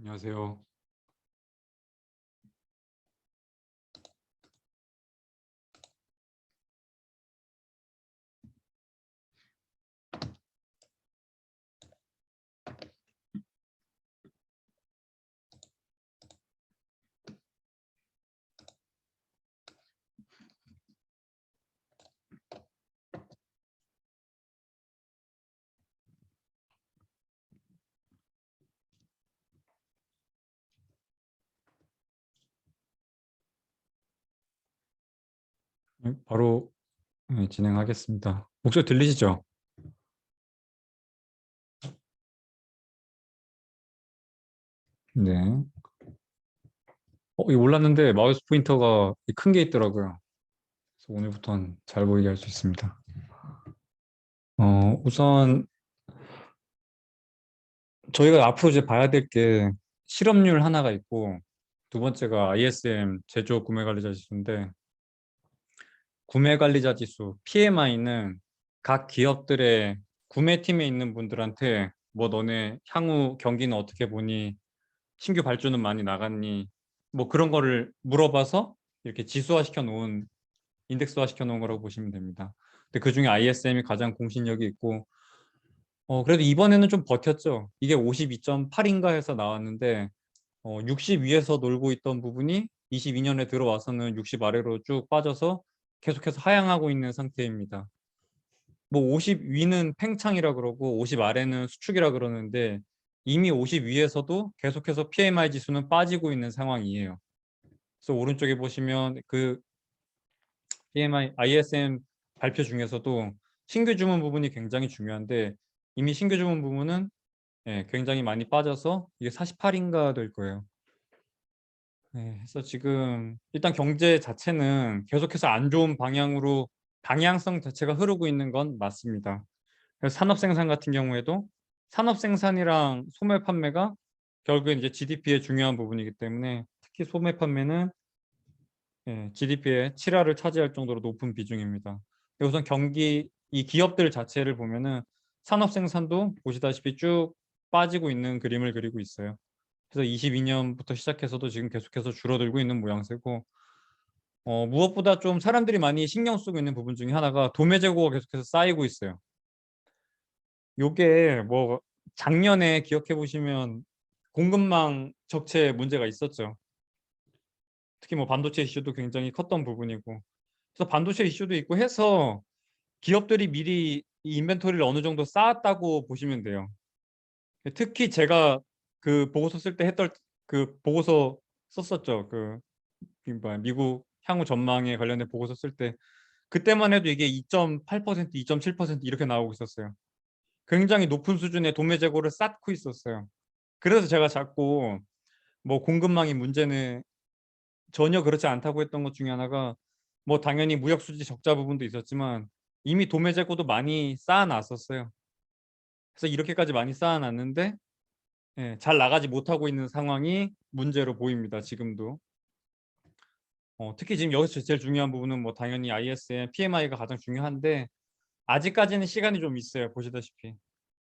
안녕하세요. 네, 바로 진행하겠습니다. 목소리 들리시죠? 네. 이거 몰랐는데 마우스 포인터가 큰 게 있더라고요. 그래서 오늘부터는 잘 보이게 할 수 있습니다. 우선 저희가 앞으로 이제 봐야 될 게 실업률 하나가 있고, 두 번째가 ISM 제조업 구매관리자 지수인데, 구매관리자 지수 PMI는 각 기업들의 구매팀에 있는 분들한테 뭐 너네 향후 경기는 어떻게 보니, 신규 발주는 많이 나갔니, 뭐 그런 거를 물어봐서 이렇게 지수화 시켜 놓은, 인덱스화 시켜 놓은 거라고 보시면 됩니다. 근데 그중에 ISM이 가장 공신력이 있고, 그래도 이번에는 좀 버텼죠. 이게 52.8인가 해서 나왔는데 60 위에서 놀고 있던 부분이 22년에 들어와서는 60 아래로 쭉 빠져서 계속해서 하향하고 있는 상태입니다. 뭐 50 위는 팽창이라 그러고 50 아래는 수축이라 그러는데, 이미 50 위에서도 계속해서 PMI 지수는 빠지고 있는 상황이에요. 그래서 오른쪽에 보시면 그 PMI, ISM 발표 중에서도 신규 주문 부분이 굉장히 중요한데, 이미 신규 주문 부분은 굉장히 많이 빠져서 이게 48인가 될 거예요. 그래서 지금 일단 경제 자체는 계속해서 안 좋은 방향으로 방향성 자체가 흐르고 있는 건 맞습니다. 그래서 산업 생산 같은 경우에도 산업 생산이랑 소매 판매가 결국엔 이제 GDP의 중요한 부분이기 때문에, 특히 소매 판매는 GDP의 7할을 차지할 정도로 높은 비중입니다. 우선 경기 이 기업들 자체를 보면은 산업 생산도 보시다시피 쭉 빠지고 있는 그림을 그리고 있어요. 그래서 22년부터 시작해서도 지금 계속해서 줄어들고 있는 모양새고, 무엇보다 좀 사람들이 많이 신경 쓰고 있는 부분 중에 하나가 도매 재고가 계속해서 쌓이고 있어요. 요게 뭐 작년에 기억해 보시면 공급망 적체 문제가 있었죠. 특히 뭐 반도체 이슈도 굉장히 컸던 부분이고, 그래서 반도체 이슈도 있고 해서 기업들이 미리 이 인벤토리를 어느 정도 쌓았다고 보시면 돼요. 특히 제가 그 보고서 쓸 때 했던 그 보고서 썼었죠. 미국 향후 전망에 관련된 보고서 쓸 때, 그때만 해도 이게 2.8%, 2.7% 이렇게 나오고 있었어요. 굉장히 높은 수준의 도매 재고를 쌓고 있었어요. 그래서 제가 자꾸 뭐 공급망이 문제는 전혀 그렇지 않다고 했던 것 중에 하나가, 뭐 당연히 무역 수지 적자 부분도 있었지만 이미 도매 재고도 많이 쌓아놨었어요. 그래서 이렇게까지 많이 쌓아놨는데 잘 나가지 못하고 있는 상황이 문제로 보입니다. 지금도. 특히 지금 여기서 제일 중요한 부분은 뭐 당연히 ISM, PMI가 가장 중요한데, 아직까지는 시간이 좀 있어요. 보시다시피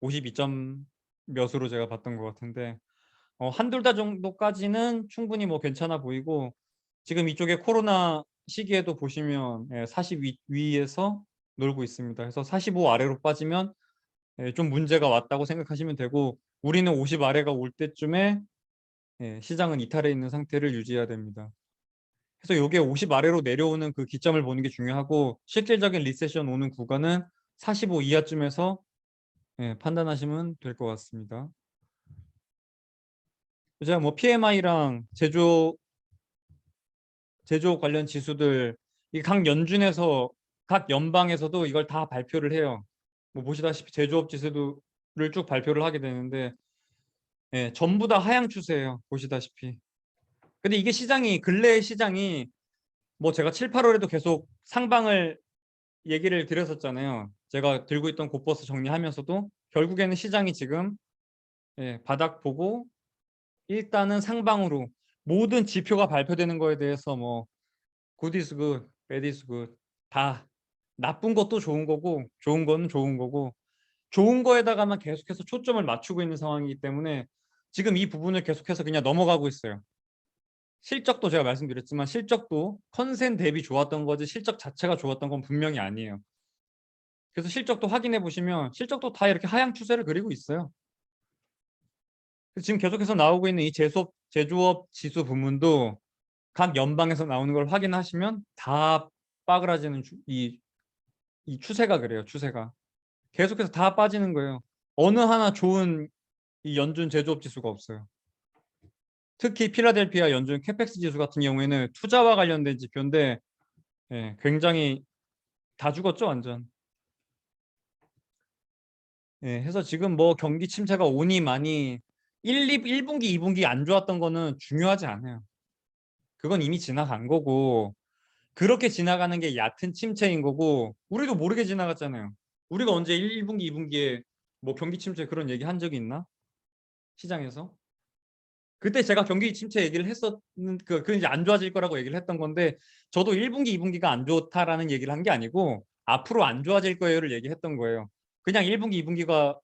52점 몇으로 제가 봤던 것 같은데, 한둘 달 정도까지는 충분히 뭐 괜찮아 보이고, 지금 이쪽에 코로나 시기에도 보시면 40 위에서 놀고 있습니다. 그래서 45 아래로 빠지면 좀 문제가 왔다고 생각하시면 되고, 우리는 50 아래가 올 때쯤에 시장은 이탈해 있는 상태를 유지해야 됩니다. 그래서 이게 50 아래로 내려오는 그 기점을 보는 게 중요하고, 실질적인 리세션 오는 구간은 45 이하쯤에서 판단하시면 될 것 같습니다. 제가 뭐 PMI랑 제조업 관련 지수들, 이 각 연준에서 각 연방에서도 이걸 다 발표를 해요. 뭐 보시다시피 제조업 지수를 쭉 발표를 하게 되는데, 전부 다 하향 추세예요. 보시다시피. 근데 이게 시장이 근래 시장이 뭐 제가 7, 8월에도 계속 상방을 얘기를 드렸었잖아요. 제가 들고 있던 곧버스 정리하면서도 결국에는 시장이 지금 바닥 보고 일단은 상방으로 모든 지표가 발표되는 거에 대해서 뭐 good is good, bad is good, 다 나쁜 것도 좋은 거고 좋은 거는 좋은 거고, 좋은 거에다가만 계속해서 초점을 맞추고 있는 상황이기 때문에 지금 이 부분을 계속해서 그냥 넘어가고 있어요. 실적도 제가 말씀드렸지만 실적도 컨센 대비 좋았던 거지 실적 자체가 좋았던 건 분명히 아니에요. 그래서 실적도 확인해 보시면 실적도 다 이렇게 하향 추세를 그리고 있어요. 지금 계속해서 나오고 있는 이 제조업 지수 부문도 각 연방에서 나오는 걸 확인하시면 다 빠그라지는 이 추세가 그래요. 추세가 계속해서 다 빠지는 거예요. 어느 하나 좋은 이 연준 제조업 지수가 없어요. 특히 필라델피아 연준 캐펙스 지수 같은 경우에는 투자와 관련된 지표인데 굉장히 다 죽었죠, 완전. 해서 지금 뭐 경기 침체가 오니 많이 1분기, 2분기 안 좋았던 거는 중요하지 않아요. 그건 이미 지나간 거고 그렇게 지나가는 게 얕은 침체인 거고 우리도 모르게 지나갔잖아요. 우리가 언제 1분기, 2분기에 뭐 경기 침체 그런 얘기 한 적이 있나? 시장에서? 그때 제가 경기 침체 얘기를 했었는 그 이제 안 좋아질 거라고 얘기를 했던 건데 저도 1분기, 2분기가 안 좋다라는 얘기를 한 게 아니고 앞으로 안 좋아질 거예요를 얘기했던 거예요. 그냥 1분기, 2분기가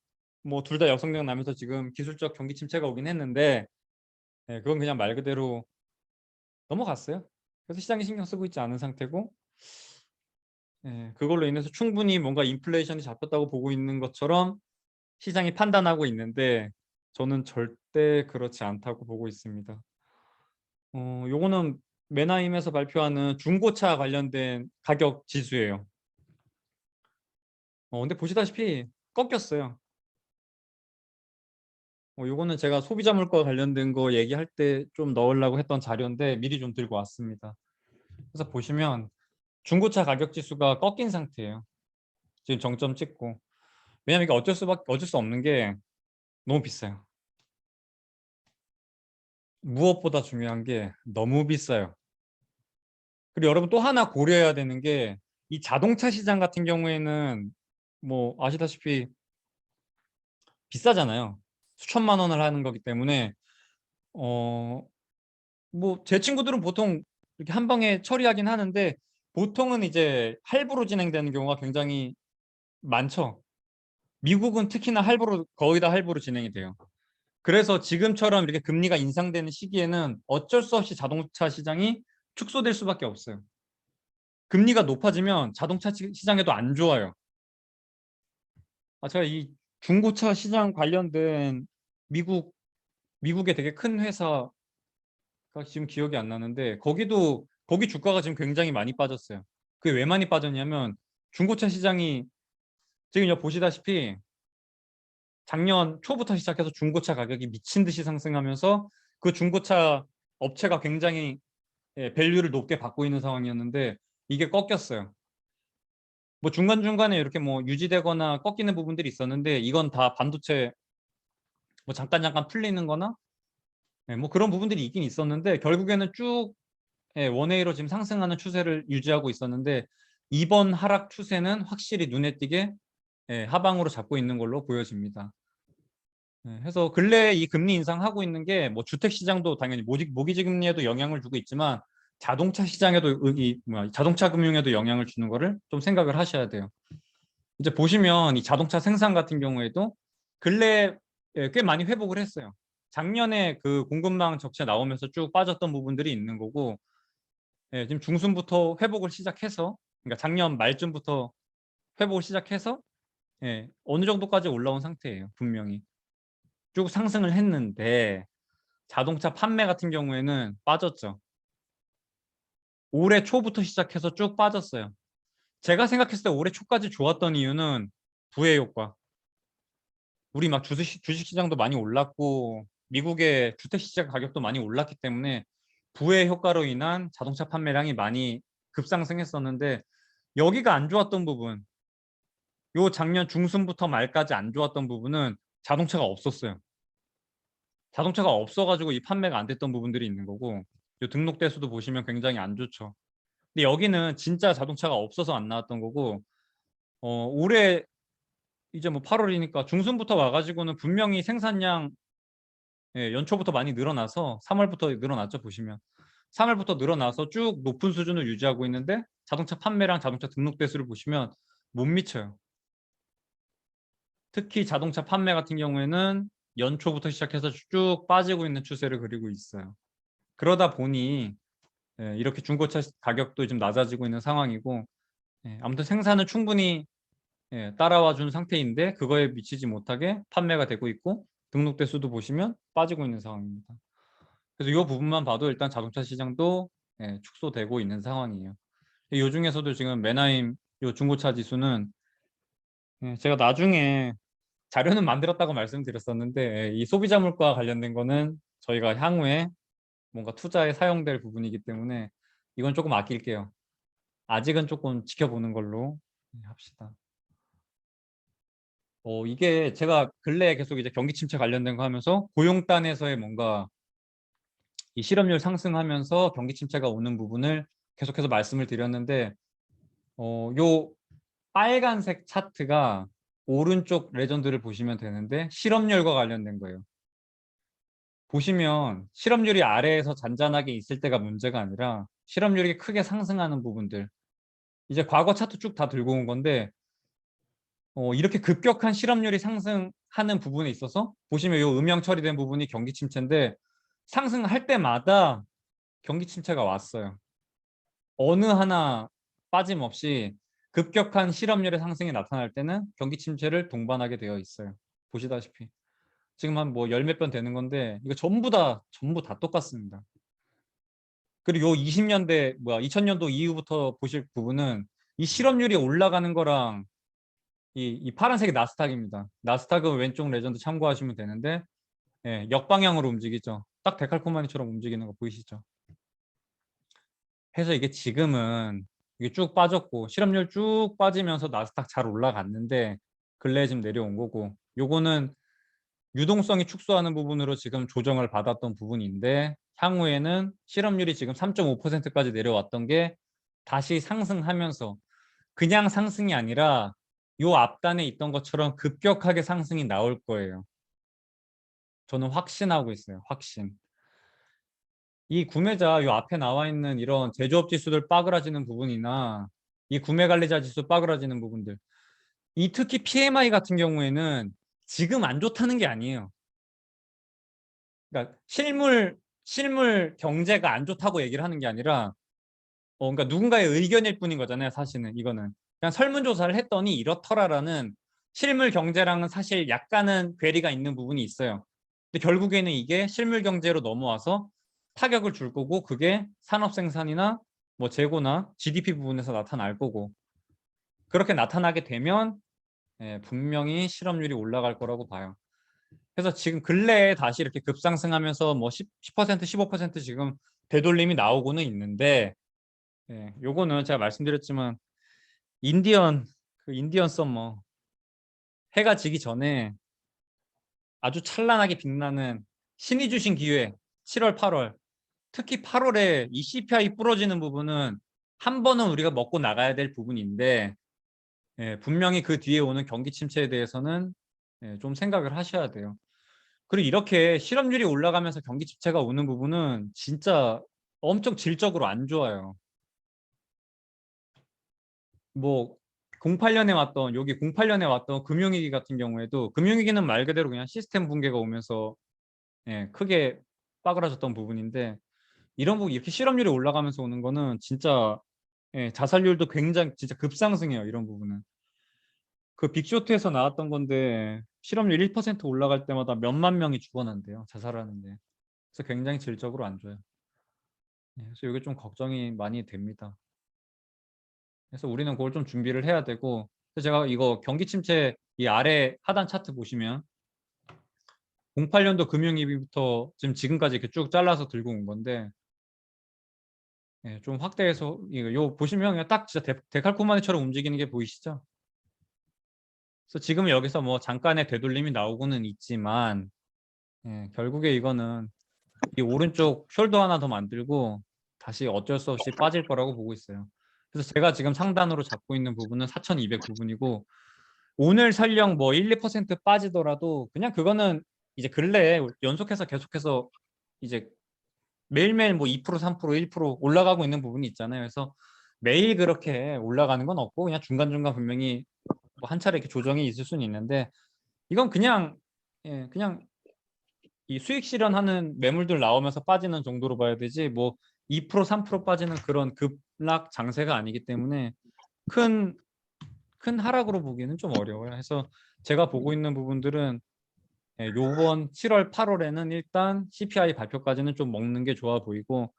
뭐 둘 다 역성장 나면서 지금 기술적 경기 침체가 오긴 했는데 그건 그냥 말 그대로 넘어갔어요. 그래서 시장이 신경 쓰고 있지 않은 상태고 그걸로 인해서 충분히 뭔가 인플레이션이 잡혔다고 보고 있는 것처럼 시장이 판단하고 있는데 저는 절대 그렇지 않다고 보고 있습니다. 요거는 메나임에서 발표하는 중고차 관련된 가격 지수예요. 근데 보시다시피 꺾였어요. 요거는 제가 소비자 물가 관련된 거 얘기할 때 좀 넣으려고 했던 자료인데 미리 좀 들고 왔습니다. 그래서 보시면 중고차 가격 지수가 꺾인 상태예요. 지금 정점 찍고. 왜냐면 이게 어쩔 수 없는 게 너무 비싸요. 무엇보다 중요한 게 너무 비싸요. 그리고 여러분 또 하나 고려해야 되는 게 이 자동차 시장 같은 경우에는 뭐 아시다시피 비싸잖아요. 수천만 원을 하는 거기 때문에 뭐 제 친구들은 보통 이렇게 한 방에 처리하긴 하는데 보통은 이제 할부로 진행되는 경우가 굉장히 많죠. 미국은 특히나 할부로 거의 다 할부로 진행이 돼요. 그래서 지금처럼 이렇게 금리가 인상되는 시기에는 어쩔 수 없이 자동차 시장이 축소될 수밖에 없어요. 금리가 높아지면 자동차 시장에도 안 좋아요. 제가 이 중고차 시장 관련된 미국의 되게 큰 회사가 지금 기억이 안 나는데 거기 주가가 지금 굉장히 많이 빠졌어요. 그게 왜 많이 빠졌냐면 중고차 시장이 지금 여기 보시다시피 작년 초부터 시작해서 중고차 가격이 미친 듯이 상승하면서 그 중고차 업체가 굉장히 밸류를 높게 받고 있는 상황이었는데 이게 꺾였어요. 뭐 중간중간에 이렇게 뭐 유지되거나 꺾이는 부분들이 있었는데 이건 다 반도체 뭐 잠깐 풀리는 거나 뭐 그런 부분들이 있긴 있었는데 결국에는 쭉 원웨이로 지금 상승하는 추세를 유지하고 있었는데 이번 하락 추세는 확실히 눈에 띄게 하방으로 잡고 있는 걸로 보여집니다. 해서 근래에 이 금리 인상하고 있는 게 뭐 주택 시장도 당연히 모기지 금리에도 영향을 주고 있지만 자동차 시장에도 자동차 금융에도 영향을 주는 거를 좀 생각을 하셔야 돼요. 이제 보시면 이 자동차 생산 같은 경우에도 근래 꽤 많이 회복을 했어요. 작년에 그 공급망 적체 나오면서 쭉 빠졌던 부분들이 있는 거고 지금 중순부터 회복을 시작해서 그러니까 작년 말쯤부터 회복을 시작해서 어느 정도까지 올라온 상태예요. 분명히 쭉 상승을 했는데 자동차 판매 같은 경우에는 빠졌죠. 올해 초부터 시작해서 쭉 빠졌어요. 제가 생각했을 때 올해 초까지 좋았던 이유는 부의 효과. 우리 막 주식 시장도 많이 올랐고 미국의 주택 시장 가격도 많이 올랐기 때문에 부의 효과로 인한 자동차 판매량이 많이 급상승했었는데 여기가 안 좋았던 부분, 요 작년 중순부터 말까지 안 좋았던 부분은 자동차가 없었어요. 자동차가 없어가지고 이 판매가 안 됐던 부분들이 있는 거고 요 등록 대수도 보시면 굉장히 안 좋죠. 근데 여기는 진짜 자동차가 없어서 안 나왔던 거고 올해 이제 뭐 8월이니까 중순부터 와가지고는 분명히 생산량 연초부터 많이 늘어나서 3월부터 늘어났죠 보시면 3월부터 늘어나서 쭉 높은 수준을 유지하고 있는데 자동차 판매량 자동차 등록 대수를 보시면 못 미쳐요. 특히 자동차 판매 같은 경우에는 연초부터 시작해서 쭉 빠지고 있는 추세를 그리고 있어요. 그러다 보니 이렇게 중고차 가격도 좀 낮아지고 있는 상황이고, 아무튼 생산은 충분히 따라와 준 상태인데 그거에 미치지 못하게 판매가 되고 있고 등록대 수도 보시면 빠지고 있는 상황입니다. 그래서 이 부분만 봐도 일단 자동차 시장도 축소되고 있는 상황이에요. 이 중에서도 지금 맨하임 요 중고차 지수는 제가 나중에 자료는 만들었다고 말씀드렸었는데 이 소비자 물가 관련된 거는 저희가 향후에 뭔가 투자에 사용될 부분이기 때문에 이건 조금 아낄게요. 아직은 조금 지켜보는 걸로 합시다. 이게 제가 근래에 계속 이제 경기 침체 관련된 거 하면서 고용단에서의 뭔가 이 실업률 상승하면서 경기 침체가 오는 부분을 계속해서 말씀을 드렸는데 요 빨간색 차트가 오른쪽 레전드를 보시면 되는데 실업률과 관련된 거예요. 보시면 실업률이 아래에서 잔잔하게 있을 때가 문제가 아니라 실업률이 크게 상승하는 부분들, 이제 과거 차트 쭉 다 들고 온 건데 이렇게 급격한 실업률이 상승하는 부분에 있어서 보시면 이 음영 처리된 부분이 경기 침체인데 상승할 때마다 경기 침체가 왔어요. 어느 하나 빠짐없이 급격한 실업률의 상승이 나타날 때는 경기 침체를 동반하게 되어 있어요. 보시다시피 지금 한 뭐 열 몇 번 되는 건데 이거 전부 다 똑같습니다. 그리고 요 20년대 2000년도 이후부터 보실 부분은 이 실업률이 올라가는 거랑 이 파란색이 나스닥입니다. 나스닥은 왼쪽 레전드 참고하시면 되는데 역방향으로 움직이죠. 딱 데칼코마니처럼 움직이는 거 보이시죠? 해서 이게 지금은 이게 쭉 빠졌고 실업률 쭉 빠지면서 나스닥 잘 올라갔는데 근래에 지금 내려온 거고, 요거는 유동성이 축소하는 부분으로 지금 조정을 받았던 부분인데 향후에는 실업률이 지금 3.5%까지 내려왔던 게 다시 상승하면서 그냥 상승이 아니라 요 앞단에 있던 것처럼 급격하게 상승이 나올 거예요. 저는 확신하고 있어요. 확신. 이 구매자 요 앞에 나와 있는 이런 제조업 지수들 빠그라지는 부분이나 이 구매 관리자 지수 빠그라지는 부분들, 이 특히 PMI 같은 경우에는 지금 안 좋다는 게 아니에요. 그러니까 실물 경제가 안 좋다고 얘기를 하는 게 아니라 그러니까 누군가의 의견일 뿐인 거잖아요. 사실은 이거는 그냥 설문조사를 했더니 이렇더라라는 실물 경제랑은 사실 약간은 괴리가 있는 부분이 있어요. 근데 결국에는 이게 실물 경제로 넘어와서 타격을 줄 거고 그게 산업 생산이나 뭐 재고나 GDP 부분에서 나타날 거고, 그렇게 나타나게 되면 분명히 실업률이 올라갈 거라고 봐요. 그래서 지금 근래에 다시 이렇게 급상승하면서 뭐 10%, 15% 지금 되돌림이 나오고는 있는데 요거는 제가 말씀드렸지만 인디언 썸머 해가 지기 전에 아주 찬란하게 빛나는 신이 주신 기회 7월, 8월, 특히 8월에 이 CPI 부러지는 부분은 한 번은 우리가 먹고 나가야 될 부분인데 분명히 그 뒤에 오는 경기 침체에 대해서는 좀 생각을 하셔야 돼요. 그리고 이렇게 실업률이 올라가면서 경기 침체가 오는 부분은 진짜 엄청 질적으로 안 좋아요. 뭐 08년에 왔던 여기 08년에 왔던 금융위기 같은 경우에도 금융위기는 말 그대로 그냥 시스템 붕괴가 오면서 크게 빠그라졌던 부분인데 이런 부분 이렇게 실업률이 올라가면서 오는 거는 진짜 자살률도 굉장히 진짜 급상승해요. 이런 부분은 그 빅쇼트에서 나왔던 건데 실업률 1% 올라갈 때마다 몇만 명이 죽어난대요. 자살하는데. 그래서 굉장히 질적으로 안 좋아요. 그래서 이게 좀 걱정이 많이 됩니다. 그래서 우리는 그걸 좀 준비를 해야 되고, 그래서 제가 이거 경기 침체 이 아래 하단 차트 보시면 08년도 금융위기부터 지금까지 이렇게 쭉 잘라서 들고 온 건데 좀 확대해서 이거 보시면 그냥 딱 진짜 데칼코마니처럼 움직이는 게 보이시죠? 그래서 지금 여기서 뭐 잠깐의 되돌림이 나오고는 있지만 결국에 이거는 이 오른쪽 숄더 하나 더 만들고 다시 어쩔 수 없이 빠질 거라고 보고 있어요. 그래서 제가 지금 상단으로 잡고 있는 부분은 4,200 부분이고 오늘 설령 뭐 1, 2% 빠지더라도 그냥 그거는 이제 근래에 연속해서 계속해서 이제 매일매일 뭐 2%, 3%, 1% 올라가고 있는 부분이 있잖아요. 그래서 매일 그렇게 올라가는 건 없고 그냥 중간중간 분명히 뭐 한 차례 이렇게 조정이 있을 수는 있는데 이건 그냥 그냥 이 수익 실현하는 매물들 나오면서 빠지는 정도로 봐야 되지 뭐 2% 3% 빠지는 그런 급락 장세가 아니기 때문에 큰 하락으로 보기는 좀 어려워요. 해서 제가 보고 있는 부분들은 요번 7월 8월에는 일단 CPI 발표까지는 좀 먹는 게 좋아 보이고,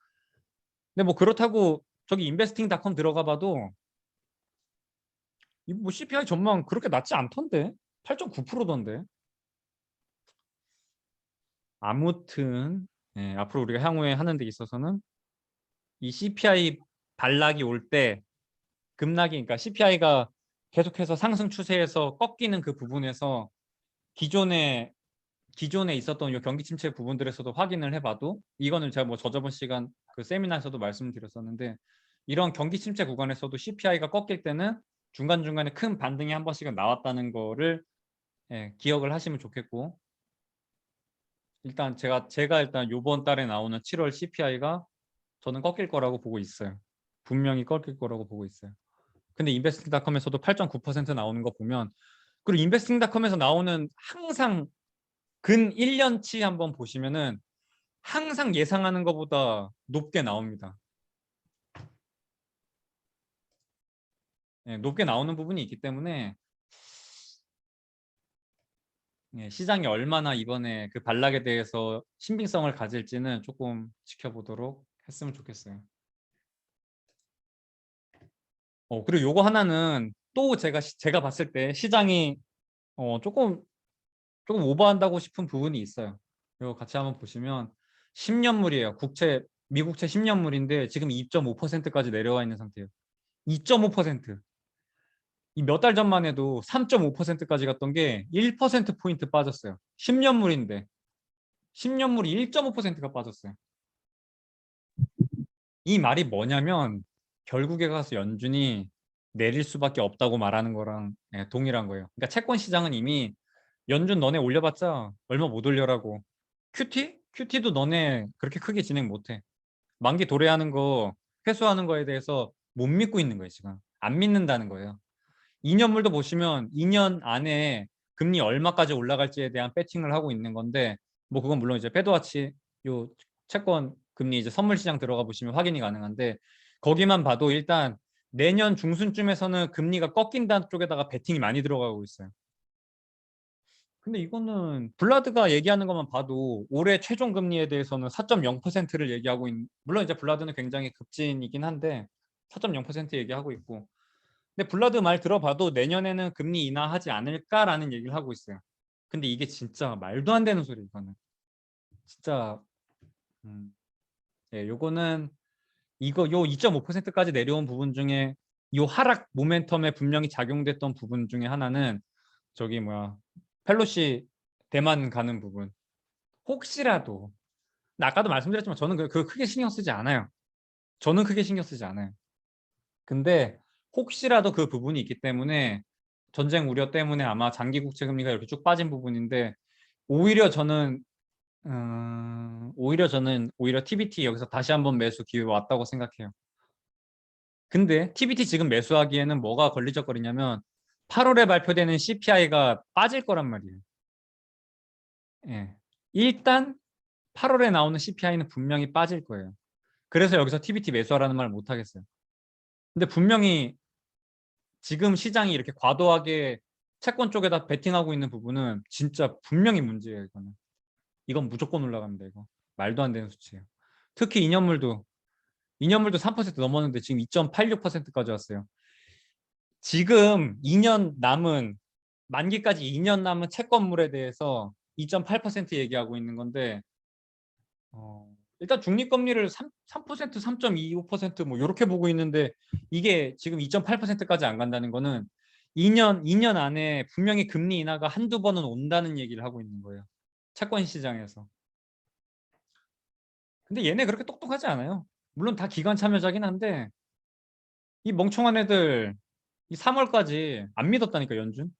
근데 뭐 그렇다고 저기 인베스팅닷컴 들어가 봐도 뭐 CPI 전망 그렇게 낮지 않던데 8.9%던데. 아무튼 앞으로 우리가 향후에 하는 데 있어서는 이 CPI 반락이 올 때 급락이, 그러니까 CPI가 계속해서 상승 추세에서 꺾이는 그 부분에서 기존에 있었던 이 경기 침체 부분들에서도 확인을 해봐도, 이거는 제가 뭐 저저번 시간 그 세미나에서도 말씀드렸었는데, 이런 경기 침체 구간에서도 CPI가 꺾일 때는 중간중간에 큰 반등이 한 번씩은 나왔다는 거를 기억을 하시면 좋겠고, 일단 제가 일단 이번 달에 나오는 7월 CPI가 저는 꺾일 거라고 보고 있어요. 분명히 꺾일 거라고 보고 있어요. 근데 인베스팅닷컴에서도 8.9% 나오는 거 보면, 그리고 인베스팅닷컴에서 나오는 항상 근 1년치 한번 보시면은 항상 예상하는 것보다 높게 나옵니다. 높게 나오는 부분이 있기 때문에 시장이 얼마나 이번에 그 반락에 대해서 신빙성을 가질지는 조금 지켜보도록 했으면 좋겠어요. 그리고 요거 하나는 또 제가 봤을 때 시장이 조금 오버한다고 싶은 부분이 있어요. 이거 같이 한번 보시면 10년물이에요. 미국채 10년물인데 지금 2.5%까지 내려와 있는 상태예요. 2.5%. 이 몇 달 전만 해도 3.5%까지 갔던 게 1%포인트 빠졌어요. 10년물인데 10년물이 1.5%가 빠졌어요. 이 말이 뭐냐면 결국에 가서 연준이 내릴 수밖에 없다고 말하는 거랑 동일한 거예요. 그러니까 채권 시장은 이미 연준 너네 올려봤자 얼마 못 올려라고. 큐티도 너네 그렇게 크게 진행 못해. 만기 도래하는 거, 회수하는 거에 대해서 못 믿고 있는 거예요, 지금. 안 믿는다는 거예요. 2년물도 보시면 2년 안에 금리 얼마까지 올라갈지에 대한 배팅을 하고 있는 건데, 뭐 그건 물론 이제 패드와치 요 채권 금리 이제 선물 시장 들어가 보시면 확인이 가능한데, 거기만 봐도 일단 내년 중순쯤에서는 금리가 꺾인다는 쪽에다가 배팅이 많이 들어가고 있어요. 근데 이거는 블라드가 얘기하는 것만 봐도 올해 최종 금리에 대해서는 4.0%를 얘기하고 물론 이제 블라드는 굉장히 급진이긴 한데 4.0% 얘기하고 있고, 근데 블라드 말 들어봐도 내년에는 금리 인하하지 않을까라는 얘기를 하고 있어요. 근데 이게 진짜 말도 안 되는 소리, 이거는. 진짜 요거는 요 2.5%까지 내려온 부분 중에 요 하락 모멘텀에 분명히 작용됐던 부분 중에 하나는 저기 뭐야, 펠로시 대만 가는 부분. 혹시라도, 아까도 말씀드렸지만 저는 그거 크게 신경 쓰지 않아요. 저는 크게 신경 쓰지 않아요. 근데 혹시라도 그 부분이 있기 때문에, 전쟁 우려 때문에 아마 장기 국채 금리가 이렇게 쭉 빠진 부분인데, 오히려 저는 오히려 TBT 여기서 다시 한번 매수 기회 왔다고 생각해요. 근데 TBT 지금 매수하기에는 뭐가 걸리적거리냐면 8월에 발표되는 CPI가 빠질 거란 말이에요. 일단 8월에 나오는 CPI는 분명히 빠질 거예요. 그래서 여기서 TBT 매수하라는 말 못 하겠어요. 근데 분명히 지금 시장이 이렇게 과도하게 채권 쪽에다 베팅하고 있는 부분은 진짜 분명히 문제예요. 이건 무조건 올라갑니다. 이거 말도 안 되는 수치예요. 특히 2년물도 3% 넘었는데 지금 2.86%까지 왔어요. 지금 2년 남은, 만기까지 2년 남은 채권물에 대해서 2.8% 얘기하고 있는 건데, 일단 중립금리를 3%, 3.25%뭐 이렇게 보고 있는데, 이게 지금 2.8%까지 안 간다는 거는 2년 안에 분명히 금리 인하가 한두 번은 온다는 얘기를 하고 있는 거예요. 채권 시장에서. 근데 얘네 그렇게 똑똑하지 않아요. 물론 다 기관 참여자긴 한데 이 멍청한 애들 이 3월까지 안 믿었다니까, 연준.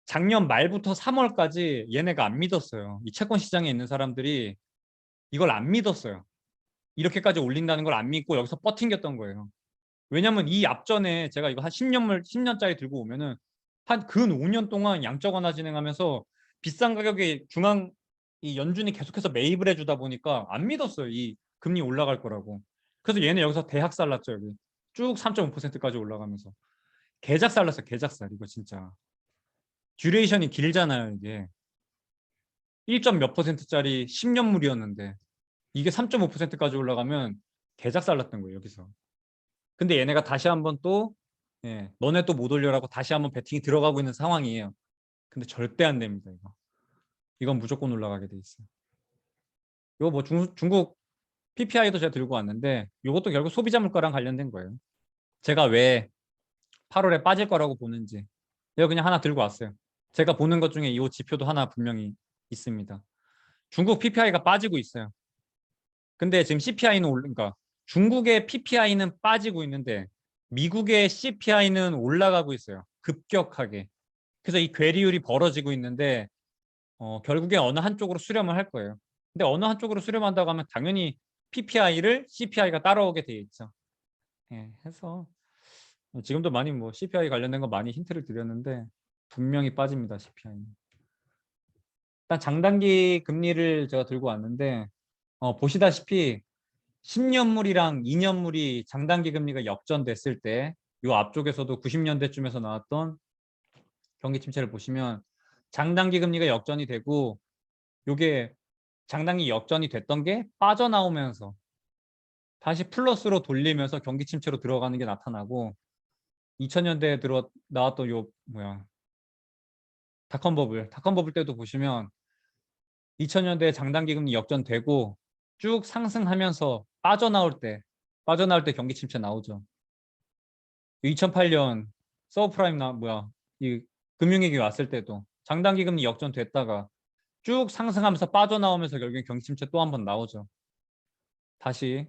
작년 말부터 3월까지 얘네가 안 믿었어요. 이 채권 시장에 있는 사람들이 이걸 안 믿었어요. 이렇게까지 올린다는 걸 안 믿고 여기서 버팅겼던 거예요. 왜냐면 이 앞전에 제가 이거 한 10년짜리 들고 오면은 한 근 5년 동안 양적 완화 진행하면서 비싼 가격에 중앙 이 연준이 계속해서 매입을 해주다 보니까 안 믿었어요. 이 금리 올라갈 거라고. 그래서 얘는 여기서 대학살 났죠. 여기 쭉 3.5%까지 올라가면서 개작살 났어요. 개작살. 이거 진짜 듀레이션이 길잖아요. 이게 1점 몇 %짜리 10년물이었는데 이게 3.5%까지 올라가면 개작살 났던 거예요. 여기서. 근데 얘네가 다시 한번 또 너네 또 못 올려라고 다시 한번 배팅이 들어가고 있는 상황이에요. 근데 절대 안 됩니다. 이건 무조건 올라가게 돼 있어요. 이거 뭐 중국 PPI도 제가 들고 왔는데 이것도 결국 소비자 물가랑 관련된 거예요. 제가 왜 8월에 빠질 거라고 보는지 이거 그냥 하나 들고 왔어요. 제가 보는 것 중에 이 지표도 하나 분명히 있습니다. 중국 PPI가 빠지고 있어요. 근데 지금 CPI는 그러니까 중국의 PPI는 빠지고 있는데 미국의 CPI는 올라가고 있어요. 급격하게. 그래서 이 괴리율이 벌어지고 있는데 결국에 어느 한쪽으로 수렴을 할 거예요. 근데 어느 한쪽으로 수렴한다고 하면 당연히 PPI를 CPI가 따라오게 돼 있죠. 해서 지금도 많이 뭐 CPI 관련된 거 많이 힌트를 드렸는데 분명히 빠집니다. CPI는. 일단 장단기 금리를 제가 들고 왔는데 보시다시피 10년물이랑 2년물이 장단기 금리가 역전됐을 때 이 앞쪽에서도 90년대쯤에서 나왔던 경기 침체를 보시면 장단기 금리가 역전이 되고 요게 장단기 역전이 됐던 게 빠져나오면서 다시 플러스로 돌리면서 경기 침체로 들어가는 게 나타나고 2000년대에 나왔던 요 닷컴버블 때도 보시면 2000년대에 장단기 금리 역전되고 쭉 상승하면서 빠져나올 때 경기 침체 나오죠. 2008년 서브프라임 이 금융위기 왔을 때도 장단기 금리 역전됐다가 쭉 상승하면서 빠져나오면서 결국에 경기 침체 또 한 번 나오죠. 다시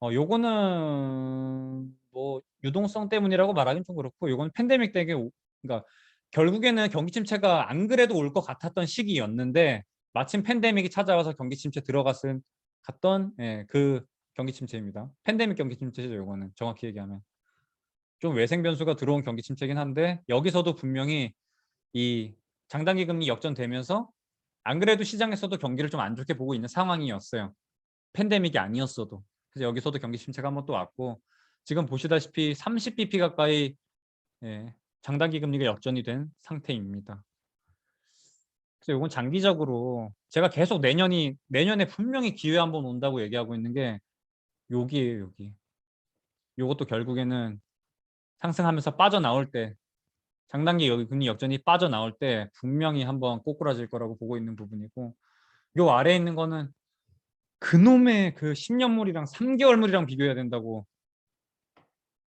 요거는 뭐 유동성 때문이라고 말하기는 좀 그렇고 요건 팬데믹 때문에 그러니까 결국에는 경기 침체가 안 그래도 올 것 같았던 시기였는데 마침 팬데믹이 찾아와서 경기 침체 갔던 그 경기 침체입니다. 팬데믹 경기 침체죠. 요거는 정확히 얘기하면 좀 외생 변수가 들어온 경기 침체긴 한데 여기서도 분명히 이 장단기 금리 역전되면서 안 그래도 시장에서도 경기를 좀 안 좋게 보고 있는 상황이었어요. 팬데믹이 아니었어도. 그래서 여기서도 경기 침체가 한번 또 왔고 지금 보시다시피 30bp 가까이 장단기 금리가 역전이 된 상태입니다. 그래서 이건 장기적으로 제가 계속 내년에 분명히 기회 한번 온다고 얘기하고 있는 게 여기에요. 여기. 이것도 결국에는 상승하면서 빠져나올 때 장단기 금리 역전이 빠져나올 때 분명히 한번 꼬꾸라질 거라고 보고 있는 부분이고 요 아래에 있는 거는 그놈의 그 10년물이랑 3개월물이랑 비교해야 된다고.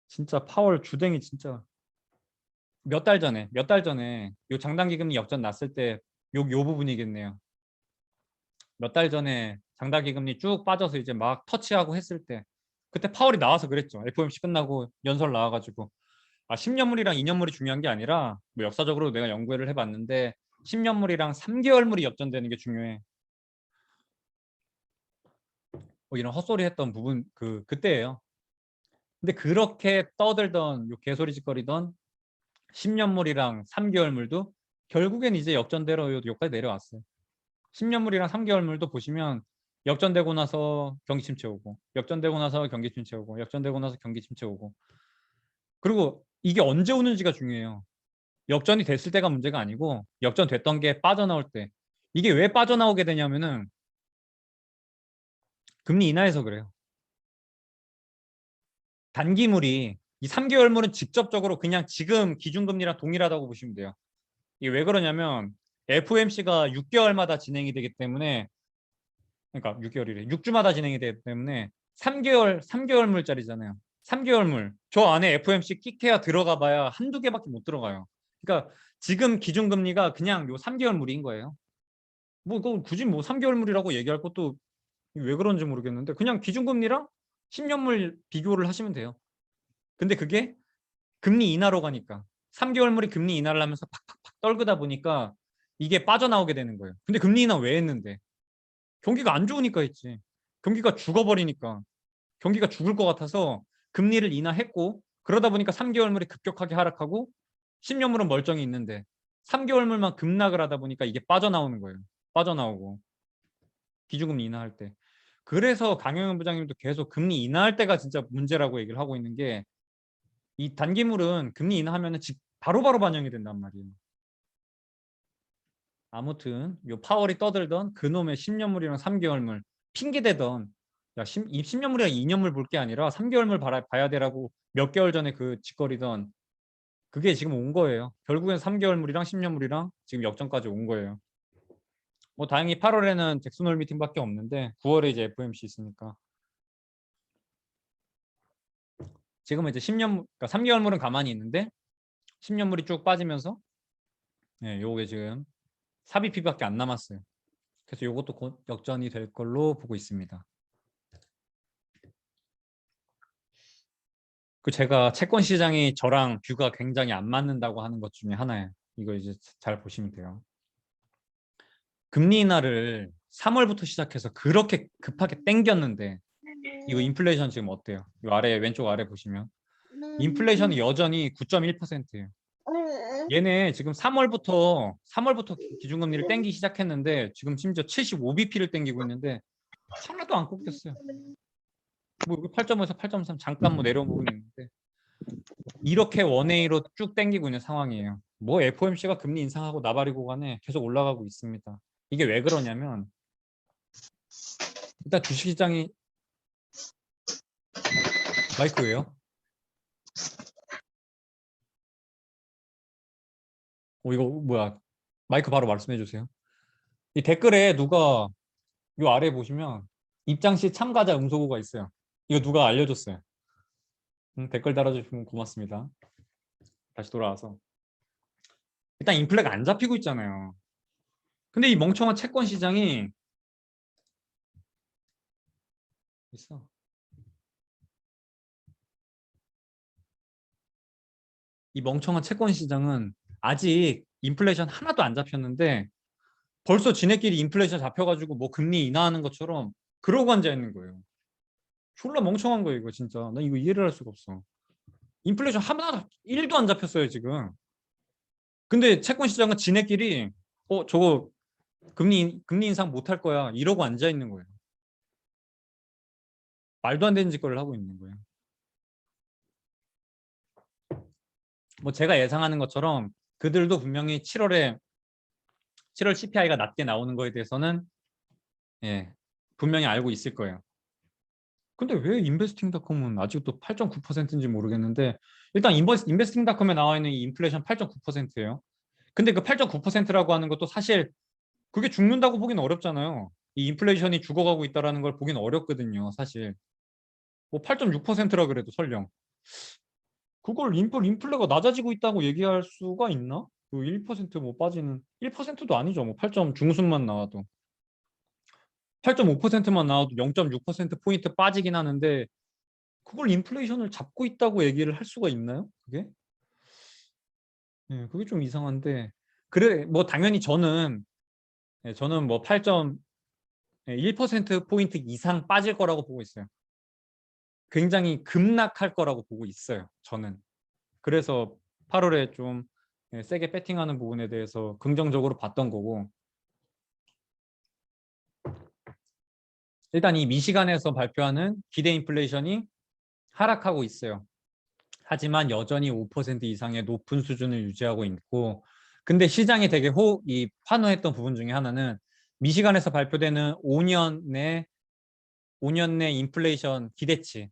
진짜 파월 주댕이 진짜 몇 달 전에 요 장단기 금리 역전 났을 때 요 부분이겠네요. 몇 달 전에 장단기 금리 쭉 빠져서 이제 막 터치하고 했을 때 그때 파월이 나와서 그랬죠. FOMC 끝나고 연설 나와가지고 10년물이랑 2년물이 중요한 게 아니라 뭐 역사적으로 내가 연구를 해봤는데 10년물이랑 3개월물이 역전되는 게 중요해. 뭐 이런 헛소리 했던 부분 그때예요. 근데 그렇게 떠들던 요 개소리짓거리던 10년물이랑 3개월물도 결국엔 이제 역전대로 여기까지 내려왔어요. 10년물이랑 3개월물도 보시면 역전되고 나서 경기 침체 오고 역전되고 나서 경기 침체 오고 역전되고 나서 경기 침체 오고 그리고 이게 언제 오는지가 중요해요. 역전이 됐을 때가 문제가 아니고 역전됐던 게 빠져나올 때 이게 왜 빠져나오게 되냐면은 금리 인하해서 그래요. 단기물이 이 3개월물은 직접적으로 그냥 지금 기준금리랑 동일하다고 보시면 돼요. 이게 왜 그러냐면 FOMC가 6개월마다 진행이 되기 때문에 그러니까 6개월이래. 6주마다 진행이 되기 때문에 3개월물짜리잖아요. 3개월물. 저 안에 FOMC 끽해야 들어가 봐야 한두 개밖에 못 들어가요. 그러니까 지금 기준금리가 그냥 요 3개월물인 거예요. 뭐 그거 굳이 뭐 3개월물이라고 얘기할 것도 왜 그런지 모르겠는데 그냥 기준금리랑 10년물 비교를 하시면 돼요. 근데 그게 금리 인하로 가니까 3개월물이 금리 인하를 하면서 팍팍팍 떨구다 보니까 이게 빠져나오게 되는 거예요. 근데 금리 인하 왜 했는데? 경기가 안 좋으니까 했지. 경기가 죽어버리니까. 경기가 죽을 것 같아서 금리를 인하했고 그러다 보니까 3개월물이 급격하게 하락하고 10년물은 멀쩡히 있는데 3개월물만 급락을 하다 보니까 이게 빠져나오는 거예요. 빠져나오고 기준금리 인하할 때. 그래서 강영현 부장님도 계속 금리 인하할 때가 진짜 문제라고 얘기를 하고 있는 게 이 단기물은 금리 인하하면은 바로바로 반영이 된단 말이에요. 아무튼 요 파월이 떠들던 그놈의 10년물이랑 3개월물 핑계대던 야, 10년물이랑 2년물 볼 게 아니라 3개월물 봐야 되라고 몇 개월 전에 그 짓거리던 그게 지금 온 거예요. 결국엔 3개월물이랑 10년물이랑 지금 역전까지 온 거예요. 뭐 다행히 8월에는 잭슨홀 미팅밖에 없는데 9월에 이제 FOMC 있으니까 지금은 이제 10년 그러니까 3개월물은 가만히 있는데 10년물이 쭉 빠지면서 요게 지금 4bp밖에 안 남았어요. 그래서 요것도 곧 역전이 될 걸로 보고 있습니다. 그 제가 채권 시장이 저랑 뷰가 굉장히 안 맞는다고 하는 것 중에 하나예요. 이거 이제 잘 보시면 돼요. 금리 인하를 3월부터 시작해서 그렇게 급하게 땡겼는데 이거 인플레이션 지금 어때요? 이 아래 왼쪽 아래 보시면 인플레이션이 여전히 9.1%예요. 얘네 지금 3월부터 기준금리를 땡기기 시작했는데 지금 심지어 75bp를 땡기고 있는데 하나도 안 꺾였어요. 뭐 여기 8.5에서 8.3 잠깐 뭐 내려온 부분이 있는데 이렇게 원웨이로 쭉 땡기고 있는 상황이에요. 뭐 FOMC가 금리 인상하고 나발이고 간에 계속 올라가고 있습니다. 이게 왜 그러냐면 일단 주식시장이 마이크 왜요? 이거 뭐야? 마이크 바로 말씀해 주세요. 이 댓글에 누가 요 아래 보시면 입장 시 참가자 음소거가 있어요. 이거 누가 알려줬어요. 댓글 달아주시면 고맙습니다. 다시 돌아와서 일단 인플레가 안 잡히고 있잖아요. 근데 이 멍청한 채권 시장이 있어. 이 멍청한 채권 시장은 아직 인플레이션 하나도 안 잡혔는데 벌써 지네끼리 인플레이션 잡혀가지고 뭐 금리 인하하는 것처럼 그러고 앉아 있는 거예요. 졸라 멍청한 거예요, 이거 진짜. 나 이거 이해를 할 수가 없어. 인플레이션 하나도 1도 안 잡혔어요, 지금. 근데 채권 시장은 지네끼리 저거 금리 인상 못 할 거야 이러고 앉아 있는 거예요. 말도 안 되는 짓거리를 하고 있는 거예요. 뭐 제가 예상하는 것처럼 그들도 분명히 7월 CPI가 낮게 나오는 거에 대해서는 분명히 알고 있을 거예요. 근데 왜 인베스팅닷컴은 아직도 8.9%인지 모르겠는데 일단 인베스팅닷컴에 나와 있는 이 인플레이션 8.9%예요. 근데 그 8.9%라고 하는 것도 사실 그게 죽는다고 보기는 어렵잖아요. 이 인플레이션이 죽어가고 있다는 걸 보기는 어렵거든요, 사실. 뭐 8.6%라 그래도 설령. 그걸 인플레가 낮아지고 있다고 얘기할 수가 있나? 그 1%뭐 빠지는 1%도 아니죠. 뭐 8점 중순만 나와도 8.5%만 나와도 0.6%포인트 빠지긴 하는데 그걸 인플레이션을 잡고 있다고 얘기를 할 수가 있나요? 그게? 그게 좀 이상한데 그래 뭐 당연히 저는 뭐 8.1%포인트 이상 빠질 거라고 보고 있어요. 굉장히 급락할 거라고 보고 있어요. 저는. 그래서 8월에 좀 세게 배팅하는 부분에 대해서 긍정적으로 봤던 거고 일단 이 미시간에서 발표하는 기대 인플레이션이 하락하고 있어요. 하지만 여전히 5% 이상의 높은 수준을 유지하고 있고 근데 시장이 되게 환호했던 부분 중에 하나는 미시간에서 발표되는 5년 내 인플레이션 기대치가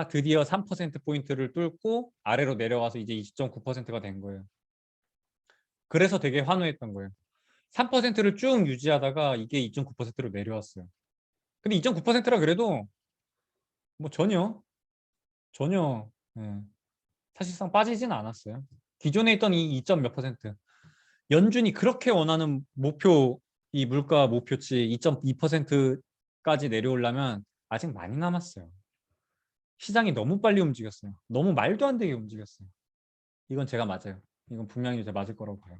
드디어 3%포인트를 뚫고 아래로 내려가서 이제 20.9%가 된 거예요. 그래서 되게 환호했던 거예요. 3%를 쭉 유지하다가 이게 2.9%로 내려왔어요. 근데 2.9%라 그래도 뭐 전혀 사실상 빠지진 않았어요. 기존에 있던 이 2점 몇 퍼센트 연준이 그렇게 원하는 목표 이 물가 목표치 2.2%까지 내려오려면 아직 많이 남았어요. 시장이 너무 빨리 움직였어요. 너무 말도 안 되게 움직였어요. 이건 제가 맞아요. 이건 분명히 제가 맞을 거라고 봐요.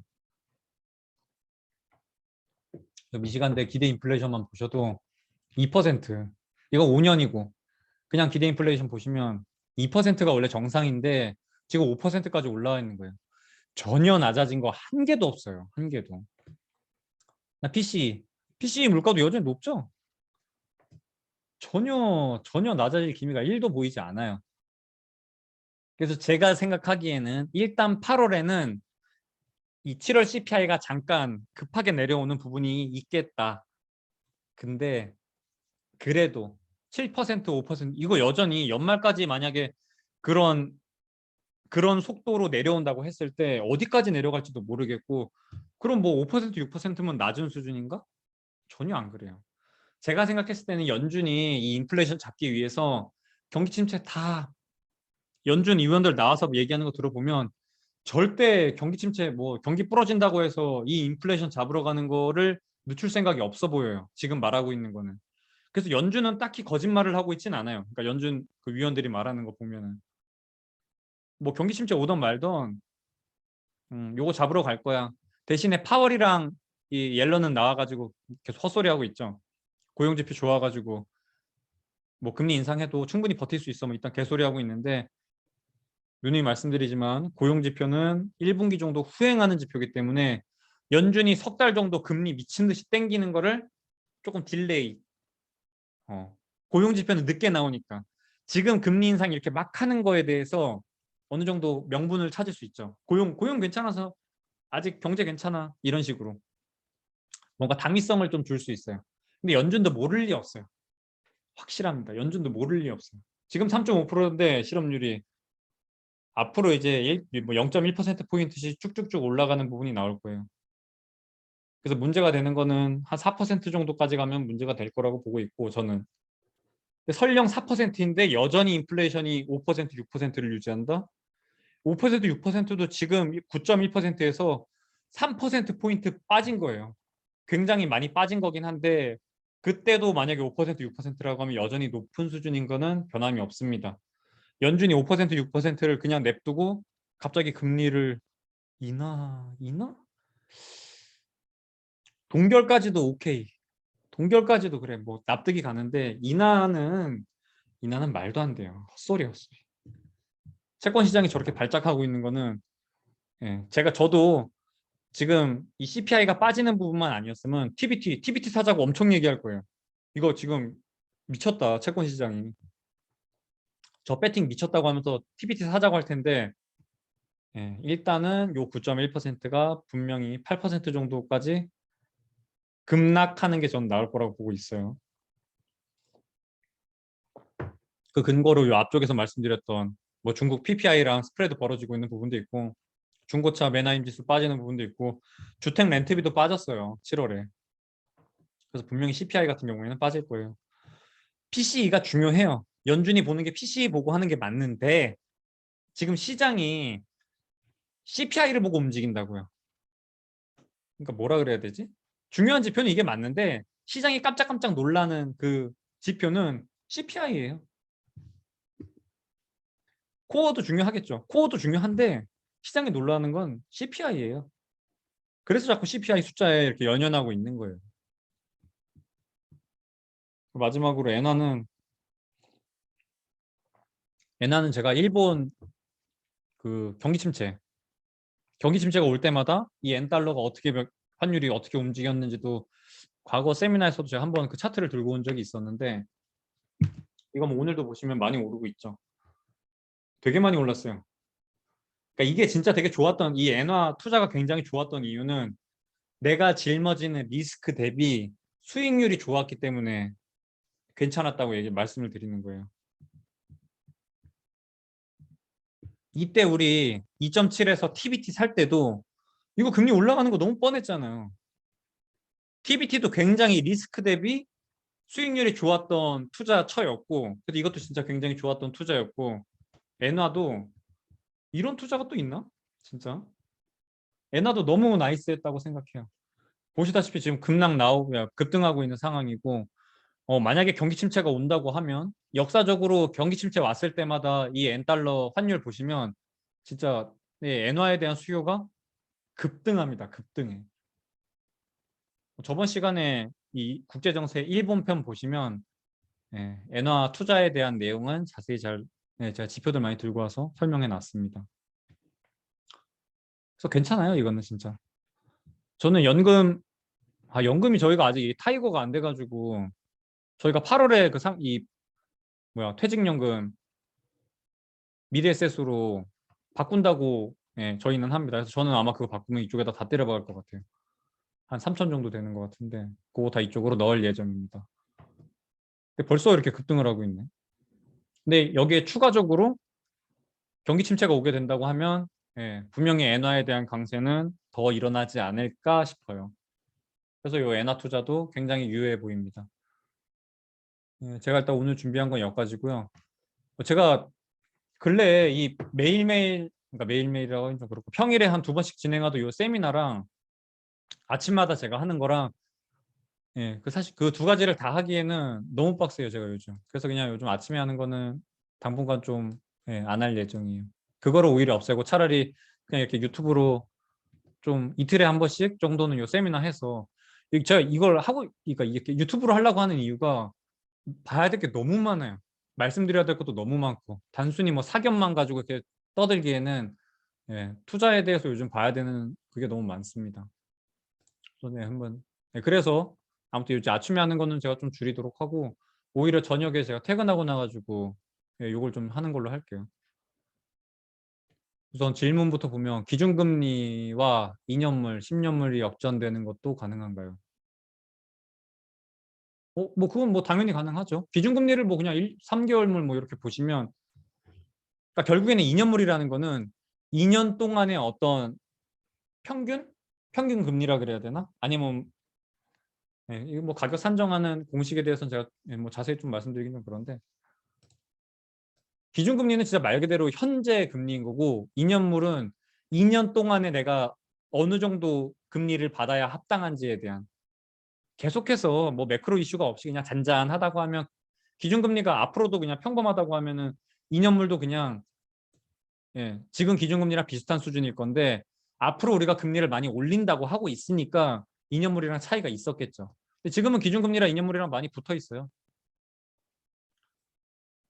미시간대 기대 인플레이션만 보셔도 2% 이거 5년이고 그냥 기대 인플레이션 보시면 2%가 원래 정상인데 지금 5%까지 올라와 있는 거예요. 전혀 낮아진 거 한 개도 없어요. 한 개도. PC 물가도 여전히 높죠? 전혀 낮아질 기미가 1도 보이지 않아요. 그래서 제가 생각하기에는 일단 8월에는 이 7월 CPI가 잠깐 급하게 내려오는 부분이 있겠다. 근데 그래도 7%, 5% 이거 여전히 연말까지 만약에 그런 속도로 내려온다고 했을 때 어디까지 내려갈지도 모르겠고, 그럼 뭐 5%, 6%면 낮은 수준인가? 전혀 안 그래요. 제가 생각했을 때는 연준이 이 인플레이션 잡기 위해서 경기 침체 다 연준 의원들 나와서 얘기하는 거 들어보면 절대 경기 침체 뭐 경기 부러진다고 해서 이 인플레이션 잡으러 가는 거를 늦출 생각이 없어 보여요. 지금 말하고 있는 거는. 그래서 연준은 딱히 거짓말을 하고 있진 않아요. 그러니까 연준 그 위원들이 말하는 거 보면은 뭐 경기 침체 오던 말던 요거 잡으러 갈 거야. 대신에 파월이랑 이 옐런은 나와가지고 계속 헛소리하고 있죠. 고용지표 좋아가지고 뭐 금리 인상해도 충분히 버틸 수 있어. 뭐 일단 개소리하고 있는데 누누이 말씀드리지만 고용지표는 1분기 정도 후행하는 지표이기 때문에 연준이 석 달 정도 금리 미친 듯이 땡기는 거를 조금 딜레이. 고용지표는 늦게 나오니까 지금 금리 인상 이렇게 막 하는 거에 대해서 어느 정도 명분을 찾을 수 있죠. 고용 괜찮아서 아직 경제 괜찮아 이런 식으로 뭔가 당위성을 좀 줄 수 있어요. 근데 연준도 모를 리 없어요. 확실합니다. 연준도 모를 리 없어요. 지금 3.5%인데 실업률이 앞으로 이제 0.1%포인트씩 쭉쭉쭉 올라가는 부분이 나올 거예요. 그래서 문제가 되는 거는 한 4% 정도까지 가면 문제가 될 거라고 보고 있고 저는. 설령 4%인데 여전히 인플레이션이 5%, 6%를 유지한다? 5%, 6%도 지금 9.1%에서 3%포인트 빠진 거예요. 굉장히 많이 빠진 거긴 한데 그때도 만약에 5%, 6%라고 하면 여전히 높은 수준인 거는 변함이 없습니다. 연준이 5%, 6%를 그냥 냅두고 갑자기 금리를 인하? 동결까지도 오케이. 동결까지도 그래. 뭐 납득이 가는데 인하는 말도 안 돼요. 헛소리야, 헛소리. 채권 시장이 저렇게 발작하고 있는 거는 저도 지금 이 CPI가 빠지는 부분만 아니었으면 TBT 사자고 엄청 얘기할 거예요. 이거 지금 미쳤다, 채권 시장이. 저 배팅 미쳤다고 하면서 TBT 사자고 할 텐데 일단은 요 9.1%가 분명히 8% 정도까지 급락하는 게 전 나을 거라고 보고 있어요. 그 근거로 요 앞쪽에서 말씀드렸던 뭐 중국 PPI랑 스프레드 벌어지고 있는 부분도 있고 중고차 매나임 지수 빠지는 부분도 있고 주택 렌트비도 빠졌어요. 7월에. 그래서 분명히 CPI 같은 경우에는 빠질 거예요. PCE가 중요해요. 연준이 보는 게 PCE 보고 하는 게 맞는데 지금 시장이 CPI를 보고 움직인다고요. 그러니까 뭐라 그래야 되지? 중요한 지표는 이게 맞는데 시장이 깜짝깜짝 놀라는 그 지표는 CPI예요. 코어도 중요하겠죠. 코어도 중요한데 시장이 놀라는 건 CPI예요. 그래서 자꾸 CPI 숫자에 이렇게 연연하고 있는 거예요. 마지막으로 엔화는 제가 일본 그 경기 침체가 올 때마다 이 엔달러가 환율이 어떻게 움직였는지도 과거 세미나에서도 제가 한번 그 차트를 들고 온 적이 있었는데 이거 뭐 오늘도 보시면 많이 오르고 있죠. 되게 많이 올랐어요. 그러니까 이게 진짜 되게 좋았던 이 엔화 투자가 굉장히 좋았던 이유는 내가 짊어지는 리스크 대비 수익률이 좋았기 때문에 괜찮았다고 말씀을 드리는 거예요. 이때 우리 2.7에서 TBT 살 때도 이거 금리 올라가는 거 너무 뻔했잖아요. TBT도 굉장히 리스크 대비 수익률이 좋았던 투자처였고 그래서 이것도 진짜 굉장히 좋았던 투자였고 엔화도 이런 투자가 또 있나? 진짜 엔화도 너무 나이스했다고 생각해요. 보시다시피 지금 급등하고 있는 상황이고 만약에 경기 침체가 온다고 하면 역사적으로 경기 침체 왔을 때마다 이 엔달러 환율 보시면 진짜 엔화에 대한 수요가 급등합니다. 급등해. 저번 시간에 이 국제정세 일본 편 보시면 엔화 투자에 대한 내용은 자세히 제가 지표들 많이 들고 와서 설명해 놨습니다. 그래서 괜찮아요, 이거는 진짜. 저는 연금이 저희가 아직 타이거가 안 돼가지고 저희가 8월에 퇴직연금 미래에셋으로 바꾼다고 저희는 합니다. 그래서 저는 아마 그거 바꾸면 이쪽에다 다 때려박을 것 같아요. 한 3천 정도 되는 것 같은데 그거 다 이쪽으로 넣을 예정입니다. 근데 벌써 이렇게 급등을 하고 있네. 근데 여기에 추가적으로 경기 침체가 오게 된다고 하면 분명히 엔화에 대한 강세는 더 일어나지 않을까 싶어요. 그래서 이 엔화 투자도 굉장히 유효해 보입니다. 제가 일단 오늘 준비한 건 여기까지고요. 제가 근래에 이 매일매일, 그러니까 매일매일이라고 하긴 좀 그렇고 평일에 한 2번씩 진행하던 이 세미나랑 아침마다 제가 하는 거랑 사실 그 2가지를 다 하기에는 너무 빡세요, 제가 요즘. 그래서 그냥 요즘 아침에 하는 거는 당분간 좀 안 할 예정이에요. 그거를 오히려 없애고 차라리 그냥 이렇게 유튜브로 좀 이틀에 한 번씩 정도는 요 세미나 해서 제가 이걸 하고, 그러니까 이렇게 유튜브로 하려고 하는 이유가 봐야 될 게 너무 많아요. 말씀드려야 될 것도 너무 많고 단순히 뭐 사견만 가지고 이렇게 떠들기에는 투자에 대해서 요즘 봐야 되는 그게 너무 많습니다. 전에 한번 그래서 아무튼 이제 아침에 하는 거는 제가 좀 줄이도록 하고 오히려 저녁에 제가 퇴근하고 나가지고 요걸 좀 하는 걸로 할게요. 우선 질문부터 보면 기준금리와 2년물, 10년물이 역전되는 것도 가능한가요? 뭐 그건 뭐 당연히 가능하죠. 기준금리를 뭐 그냥 3개월물 뭐 이렇게 보시면 그러니까 결국에는 2년물이라는 거는 2년 동안의 어떤 평균? 평균 금리라 그래야 되나? 아니면 이거 뭐 가격 산정하는 공식에 대해서는 제가 뭐 자세히 좀 말씀드리긴 좀 그런데 기준금리는 진짜 말 그대로 현재 금리인 거고 2년물은 2년 동안에 내가 어느 정도 금리를 받아야 합당한지에 대한 계속해서 뭐 매크로 이슈가 없이 그냥 잔잔하다고 하면 기준금리가 앞으로도 그냥 평범하다고 하면은 2년물도 그냥 지금 기준금리랑 비슷한 수준일 건데 앞으로 우리가 금리를 많이 올린다고 하고 있으니까 2년물이랑 차이가 있었겠죠. 근데 지금은 기준금리랑 2년물이랑 많이 붙어 있어요.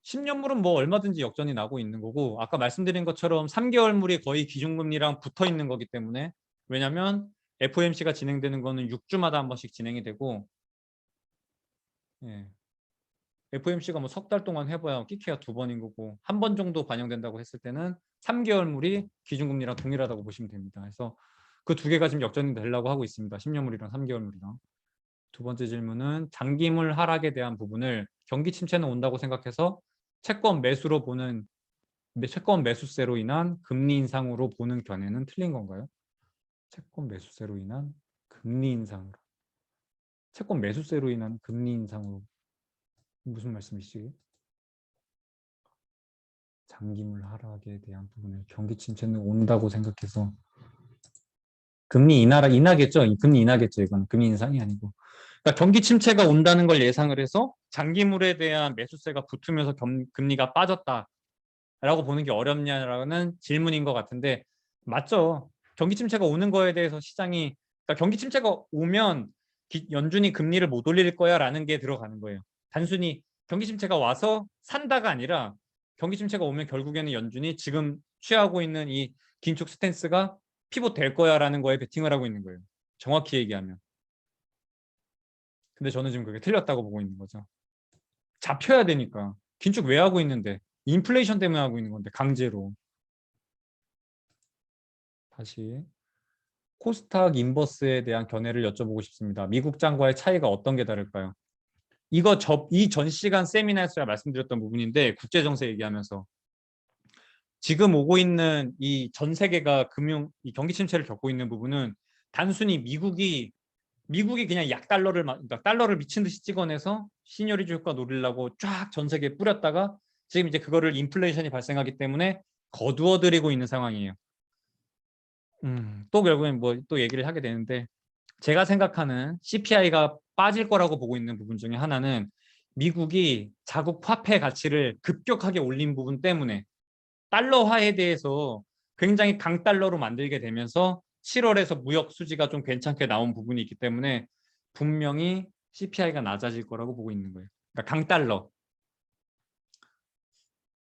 10년물은 뭐 얼마든지 역전이 나고 있는 거고 아까 말씀드린 것처럼 3개월물이 거의 기준금리랑 붙어 있는 거기 때문에 왜냐하면 FOMC가 진행되는 거는 6주마다 한 번씩 진행이 되고 FOMC가 뭐 석 달 동안 해봐야 끼케야 2번인 거고 한 번 정도 반영된다고 했을 때는 3개월물이 기준금리랑 동일하다고 보시면 됩니다. 그래서 그 2개가 지금 역전이 되려고 하고 있습니다. 10년물이랑 3개월물이랑. 2번째 질문은 장기물 하락에 대한 부분을 경기 침체는 온다고 생각해서 채권 매수로 보는 채권 매수세로 인한 금리 인상으로 보는 견해는 틀린 건가요? 채권 매수세로 인한 금리 인상으로. 채권 매수세로 인한 금리 인상으로 무슨 말씀이시지? 장기물 하락에 대한 부분을 경기 침체는 온다고 생각해서 금리 인하겠죠? 금리 인하겠죠. 이건 금리 인상이 아니고. 그러니까 경기 침체가 온다는 걸 예상을 해서 장기물에 대한 매수세가 붙으면서 금리가 빠졌다라고 보는 게 어렵냐라는 질문인 것 같은데 맞죠? 경기 침체가 오는 거에 대해서 시장이 그러니까 경기 침체가 오면 연준이 금리를 못 올릴 거야라는 게 들어가는 거예요. 단순히 경기 침체가 와서 산다가 아니라 경기 침체가 오면 결국에는 연준이 지금 취하고 있는 이 긴축 스탠스가 피봇 될 거야라는 거에 베팅을 하고 있는 거예요. 정확히 얘기하면. 근데 저는 지금 그게 틀렸다고 보고 있는 거죠. 잡혀야 되니까. 긴축 왜 하고 있는데? 인플레이션 때문에 하고 있는 건데 강제로. 다시 코스닥 인버스에 대한 견해를 여쭤보고 싶습니다. 미국 장과의 차이가 어떤 게 다를까요? 이 전 시간 세미나에서 제가 말씀드렸던 부분인데 국제 정세 얘기하면서 지금 오고 있는 이 전 세계가 이 경기 침체를 겪고 있는 부분은 단순히 미국이 그냥 그러니까 달러를 미친 듯이 찍어내서 시니어리즈 효과 노리려고 쫙 전 세계에 뿌렸다가 지금 이제 그거를 인플레이션이 발생하기 때문에 거두어들이고 있는 상황이에요. 또 결국엔 뭐 또 얘기를 하게 되는데 제가 생각하는 CPI가 빠질 거라고 보고 있는 부분 중에 하나는 미국이 자국 화폐 가치를 급격하게 올린 부분 때문에 달러화에 대해서 굉장히 강달러로 만들게 되면서 7월에서 무역 수지가 좀 괜찮게 나온 부분이 있기 때문에 분명히 CPI가 낮아질 거라고 보고 있는 거예요. 그러니까 강달러.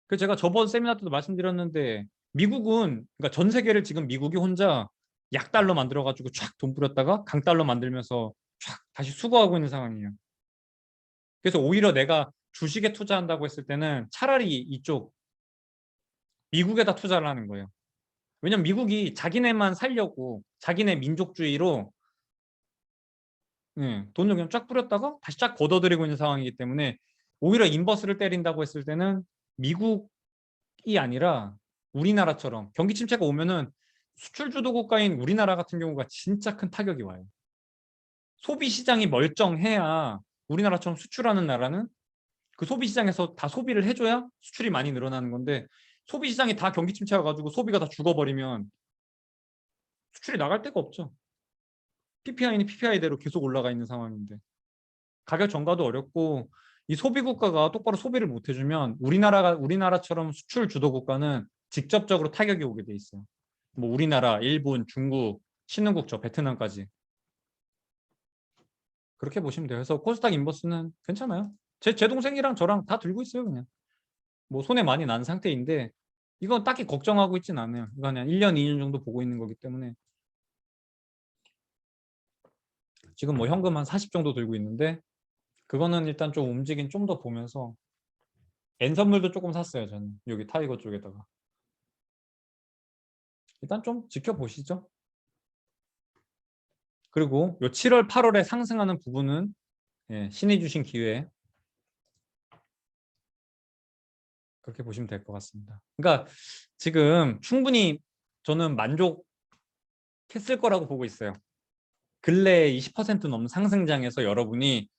그 제가 저번 세미나 때도 말씀드렸는데 미국은 그러니까 전 세계를 지금 미국이 혼자 약달러 만들어 가지고 쫙 돈 뿌렸다가 강달러 만들면서 촥 다시 수거하고 있는 상황이에요. 그래서 오히려 내가 주식에 투자한다고 했을 때는 차라리 이쪽 미국에다 투자를 하는 거예요. 왜냐면 미국이 자기네만 살려고 자기네 민족주의로 돈을 그냥 쫙 뿌렸다가 다시 쫙 걷어들이고 있는 상황이기 때문에 오히려 인버스를 때린다고 했을 때는 미국이 아니라 우리나라처럼 경기 침체가 오면은 수출 주도 국가인 우리나라 같은 경우가 진짜 큰 타격이 와요. 소비 시장이 멀쩡해야 우리나라처럼 수출하는 나라는 그 소비 시장에서 다 소비를 해줘야 수출이 많이 늘어나는 건데 소비 시장이 다 경기 침체가 가지고 소비가 다 죽어버리면 수출이 나갈 데가 없죠. PPI는 PPI대로 계속 올라가 있는 상황인데 가격 전가도 어렵고 이 소비 국가가 똑바로 소비를 못 해주면 우리나라처럼 수출 주도 국가는 직접적으로 타격이 오게 돼 있어요. 뭐 우리나라, 일본, 중국, 신흥국 저 베트남까지 그렇게 보시면 돼요. 그래서 코스닥 인버스는 괜찮아요. 제 동생이랑 저랑 다 들고 있어요. 그냥 뭐 손에 많이 난 상태인데 이건 딱히 걱정하고 있진 않아요. 이거 그냥 1년, 2년 정도 보고 있는 거기 때문에 지금 뭐 현금 한 40 정도 들고 있는데 그거는 일단 좀 움직임 좀 더 보면서 N 선물도 조금 샀어요. 저는 여기 타이거 쪽에다가 일단 좀 지켜보시죠. 그리고 요 7월, 8월에 상승하는 부분은 신이 주신 기회 그렇게 보시면 될 것 같습니다. 그러니까 지금 충분히 저는 만족했을 거라고 보고 있어요. 근래 20% 넘는 상승장에서 여러분이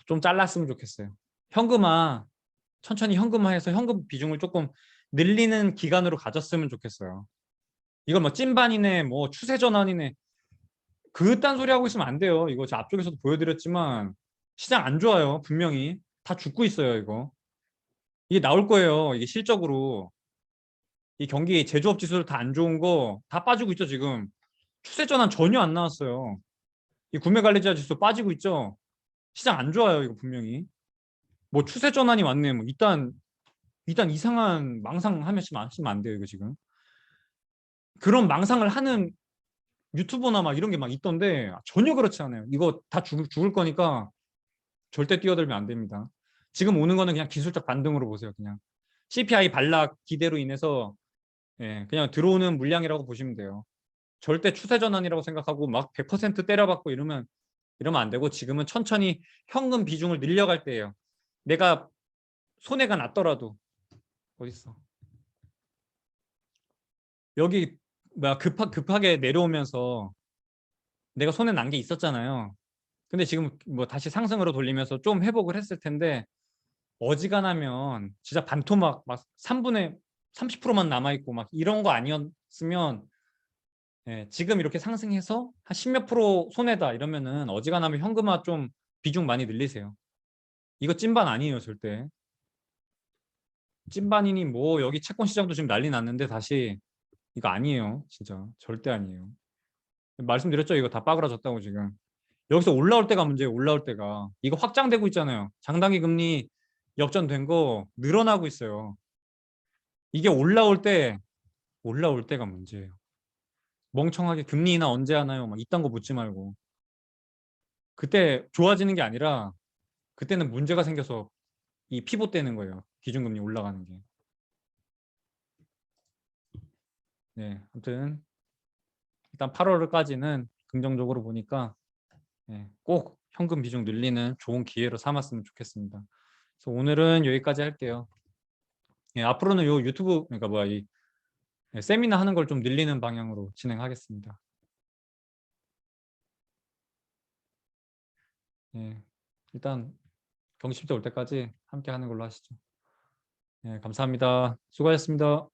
좀 잘랐으면 좋겠어요. 현금화 천천히 현금화해서 현금 비중을 조금 늘리는 기간으로 가졌으면 좋겠어요. 이걸 뭐 찐반이네 뭐 추세 전환이네 그딴 소리 하고 있으면 안 돼요. 이거 저 앞쪽에서도 보여드렸지만 시장 안 좋아요. 분명히 다 죽고 있어요. 이게 나올 거예요. 이게 실적으로 이 경기 제조업 지수들 다 안 좋은 거 다 빠지고 있죠. 지금 추세 전환 전혀 안 나왔어요. 이 구매관리자 지수 빠지고 있죠. 시장 안 좋아요. 이거 분명히 뭐 추세 전환이 왔네. 뭐 일단 이상한 망상 하시면 안 돼요. 이거 지금 그런 망상을 하는 유튜버나 막 이런 게 막 있던데 전혀 그렇지 않아요. 이거 다 죽을 거니까 절대 뛰어들면 안 됩니다. 지금 오는 거는 그냥 기술적 반등으로 보세요. 그냥 CPI 반락 기대로 인해서 그냥 들어오는 물량이라고 보시면 돼요. 절대 추세 전환이라고 생각하고 막 100% 때려박고 이러면 안 되고 지금은 천천히 현금 비중을 늘려갈 때예요. 내가 손해가 났더라도 어딨어? 여기 급하게 내려오면서 내가 손해 난 게 있었잖아요. 근데 지금 뭐 다시 상승으로 돌리면서 좀 회복을 했을 텐데 어지간하면 진짜 반토막 막 3분의 30%만 남아있고 막 이런 거 아니었으면 지금 이렇게 상승해서 한 10몇 프로 손해다 이러면은 어지간하면 현금화 좀 비중 많이 늘리세요. 이거 찐반 아니에요 절대. 찐반이니 뭐 여기 채권 시장도 지금 난리 났는데 다시 이거 아니에요. 진짜 절대 아니에요. 말씀드렸죠. 이거 다 빠그라졌다고 지금. 여기서 올라올 때가 문제예요. 올라올 때가. 이거 확장되고 있잖아요. 장단기 금리 역전된 거 늘어나고 있어요. 이게 올라올 때가 문제예요. 멍청하게 금리 인하 언제 하나요? 막 이딴 거 묻지 말고. 그때 좋아지는 게 아니라 그때는 문제가 생겨서 이 피봇되는 거예요. 기준금리 올라가는 게. 네, 아무튼 일단 8월까지는 긍정적으로 보니까 꼭 현금 비중 늘리는 좋은 기회로 삼았으면 좋겠습니다. 그래서 오늘은 여기까지 할게요. 앞으로는 요 유튜브 그러니까 뭐야 이 세미나 하는 걸 좀 늘리는 방향으로 진행하겠습니다. 일단 경기 침체 올 때까지 함께 하는 걸로 하시죠. 감사합니다. 수고하셨습니다.